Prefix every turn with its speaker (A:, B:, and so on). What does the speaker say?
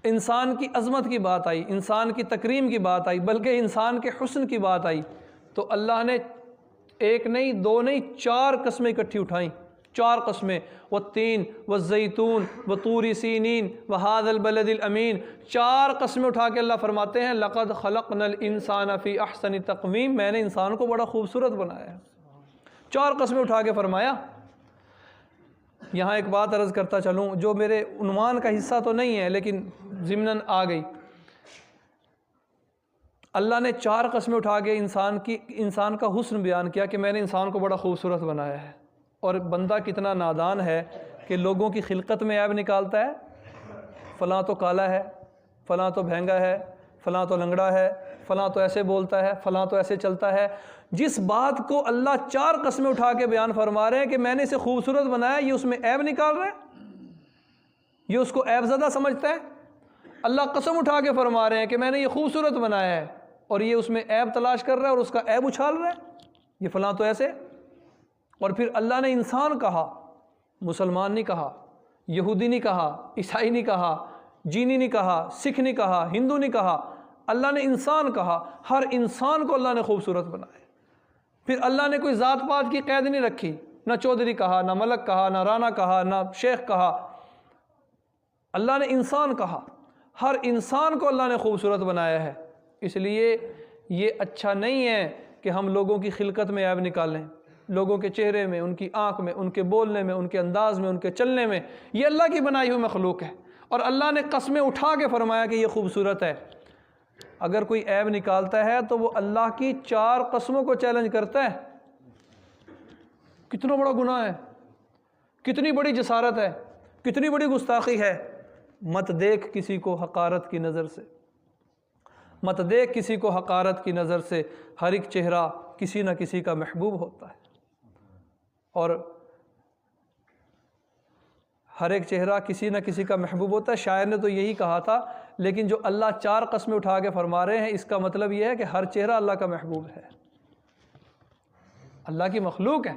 A: انسان کی عظمت کی بات آئی، انسان کی تکریم کی بات آئی، بلکہ انسان کے حسن کی بات آئی، تو اللہ نے ایک نہیں دو نہیں 4 قسمیں اکٹھی اٹھائیں، 4 قسمیں، والتین والزیتون وطور سینین وہذا البلد الامین، 4 قسمیں اٹھا کے اللہ فرماتے ہیں لقد خلقنا الانسان فی احسن تقویم، میں نے انسان کو بڑا خوبصورت بنایا ہے۔ 4 قسمیں اٹھا کے فرمایا۔ یہاں ایک بات عرض کرتا چلوں جو میرے عنوان کا حصہ تو نہیں ہے لیکن ضمناً آ گئی۔ اللہ نے 4 قسمیں اٹھا کے انسان کا حسن بیان کیا کہ میں نے انسان کو بڑا خوبصورت بنایا ہے، اور بندہ کتنا نادان ہے کہ لوگوں کی خلقت میں عیب نکالتا ہے، فلاں تو کالا ہے، فلاں تو بھینگا ہے، فلاں تو لنگڑا ہے، فلاں تو ایسے بولتا ہے، فلاں تو ایسے چلتا ہے۔ جس بات کو اللہ 4 قسمیں اٹھا کے بیان فرما رہے ہیں کہ میں نے اسے خوبصورت بنایا، یہ اس میں عیب نکال رہا ہے، یہ اس کو عیب زدہ سمجھتا ہے۔ اللہ قسم اٹھا کے فرما رہے ہیں کہ میں نے یہ خوبصورت بنایا ہے، اور یہ اس میں عیب تلاش کر رہا ہے اور اس کا عیب اچھال رہا ہے، یہ فلاں تو ایسے۔ اور پھر اللہ نے انسان کہا، مسلمان نہیں کہا، یہودی نہیں کہا، عیسائی نہیں کہا، جینی نہیں کہا، سکھ نہیں کہا، ہندو نہیں کہا، اللہ نے انسان کہا۔ ہر انسان کو اللہ نے خوبصورت بنایا۔ پھر اللہ نے کوئی ذات پات کی قید نہیں رکھی، نہ چودھری کہا، نہ ملک کہا، نہ رانا کہا، نہ شیخ کہا، اللہ نے انسان کہا۔ ہر انسان کو اللہ نے خوبصورت بنایا ہے۔ اس لیے یہ اچھا نہیں ہے کہ ہم لوگوں کی خلقت میں عیب نکالیں، لوگوں کے چہرے میں، ان کی آنکھ میں، ان کے بولنے میں، ان کے انداز میں، ان کے چلنے میں۔ یہ اللہ کی بنائی ہوئی مخلوق ہے، اور اللہ نے قسمیں اٹھا کے فرمایا کہ یہ خوبصورت ہے۔ اگر کوئی عیب نکالتا ہے تو وہ اللہ کی 4 قسموں کو چیلنج کرتا ہے۔ کتنا بڑا گناہ ہے، کتنی بڑی جسارت ہے، کتنی بڑی گستاخی ہے۔ مت دیکھ کسی کو حقارت کی نظر سے، مت دیکھ کسی کو حقارت کی نظر سے، ہر ایک چہرہ کسی نہ کسی کا محبوب ہوتا ہے، اور ہر ایک چہرہ کسی نہ کسی کا محبوب ہوتا ہے۔ شاعر نے تو یہی کہا تھا، لیکن جو اللہ 4 قسمیں اٹھا کے فرما رہے ہیں اس کا مطلب یہ ہے کہ ہر چہرہ اللہ کا محبوب ہے، اللہ کی مخلوق ہے۔